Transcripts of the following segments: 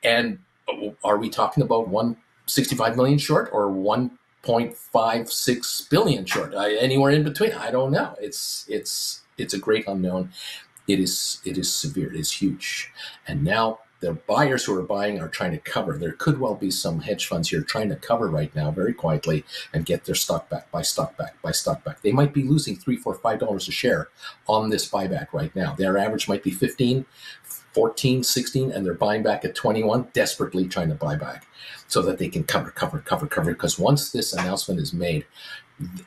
And are we talking about 165 million short or 1.56 billion short? Anywhere in between? I don't know. It's a great unknown. It is severe. It is huge. And now the buyers who are buying are trying to cover. There could well be some hedge funds here trying to cover right now very quietly and get their stock back, buy stock back, buy stock back. They might be losing $3, $4, $5 a share on this buyback right now. Their average might be 15, 14, 16, and they're buying back at 21, desperately trying to buy back so that they can cover. Because once this announcement is made,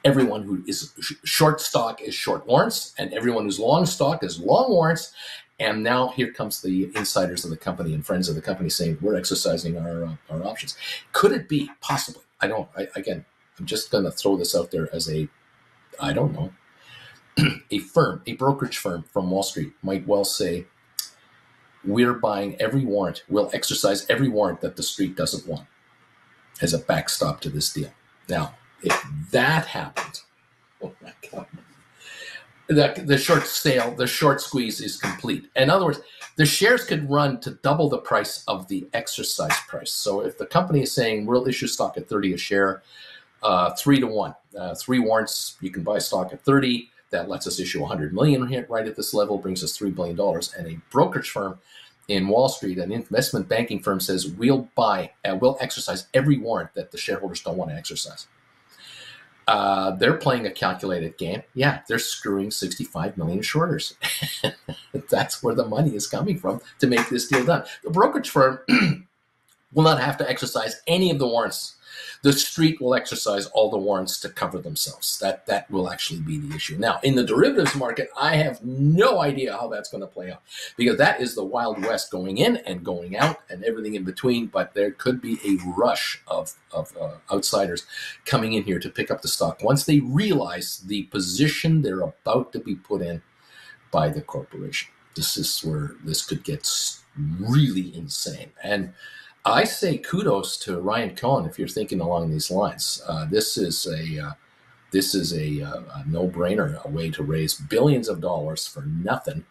everyone who is short stock is short warrants, and everyone who's long stock is long warrants. And now here comes the insiders of the company and friends of the company saying, we're exercising our options. Could it be possibly? Again, I'm just going to throw this out there as I don't know, a brokerage firm from Wall Street might well say, we're buying every warrant, we'll exercise every warrant that the street doesn't want as a backstop to this deal. Now, if that happens, oh my God, the short sale, the short squeeze is complete. In other words, the shares could run to double the price of the exercise price. So if the company is saying we'll issue stock at 30 a share, 3 to 1, 3 warrants, you can buy stock at 30. That lets us issue 100 million right at this level, brings us $3 billion. And a brokerage firm in Wall Street, an investment banking firm, says we'll exercise every warrant that the shareholders don't want to exercise. They're playing a calculated game. Yeah, they're screwing 65 million shorters. That's where the money is coming from to make this deal done. The brokerage firm will not have to exercise any of the warrants. The street will exercise all the warrants to cover themselves. That will actually be the issue. Now, in the derivatives market, I have no idea how that's going to play out, because that is the Wild West, going in and going out and everything in between. But there could be a rush of outsiders coming in here to pick up the stock once they realize the position they're about to be put in by the corporation. This is where this could get really insane. And I say kudos to Ryan Cohen if you're thinking along these lines. This is a no-brainer, a way to raise billions of dollars for nothing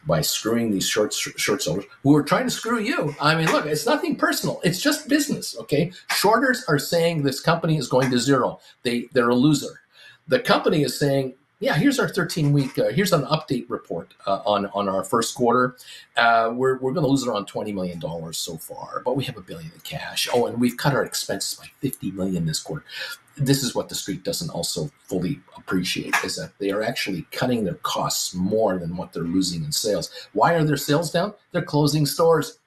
by screwing these short sellers who are trying to screw you. I mean, look, it's nothing personal. It's just business, okay? Shorters are saying this company is going to zero. They're a loser. The company is saying, yeah, here's our 13-week, here's an update report on our first quarter. We're going to lose around $20 million so far, but we have $1 billion in cash. Oh, and we've cut our expenses by $50 million this quarter. This is what the street doesn't also fully appreciate, is that they are actually cutting their costs more than what they're losing in sales. Why are their sales down? They're closing stores.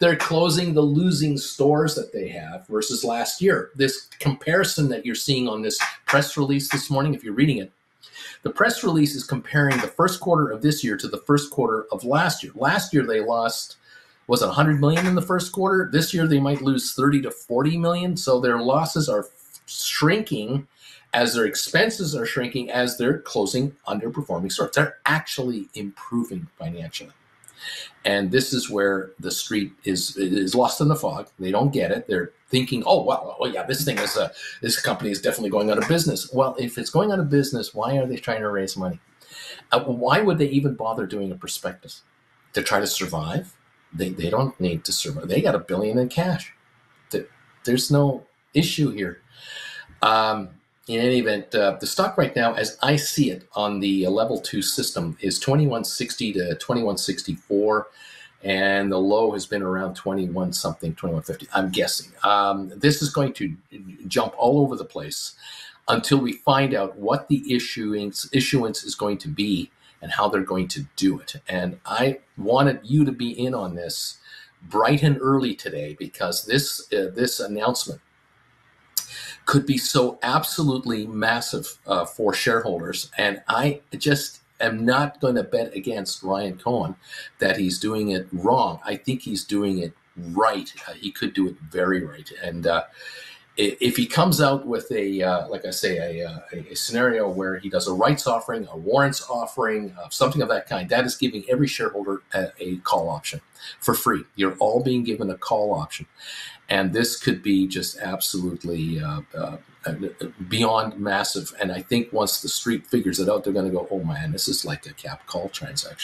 They're closing the losing stores that they have versus last year. This comparison that you're seeing on this press release this morning, if you're reading it, the press release is comparing the first quarter of this year to the first quarter of last year. Last year they lost, was it 100 million in the first quarter? This year they might lose 30 to 40 million. So their losses are shrinking as their expenses are shrinking, as they're closing underperforming stores. They're actually improving financially. And this is where the street is lost in the fog. They don't get it. They're thinking, this company is definitely going out of business. Well, if it's going out of business, why are they trying to raise money? Why would they even bother doing a prospectus? To try to survive? They don't need to survive. They got $1 billion in cash. There's no issue here. In any event, the stock right now, as I see it on the level 2 system, is 2160 to 2164, and the low has been around 21 something, 2150. I'm guessing. This is going to jump all over the place until we find out what the issuance is going to be and how they're going to do it. And I wanted you to be in on this bright and early today, because this announcement could be so absolutely massive for shareholders. And I just am not going to bet against Ryan Cohen that he's doing it wrong. I think he's doing it right. He could do it very right. And if he comes out with a scenario where he does a rights offering, a warrants offering, something of that kind, that is giving every shareholder a call option for free. You're all being given a call option. And this could be just absolutely beyond massive. And I think once the street figures it out, they're going to go, oh man, this is like a cap call transaction.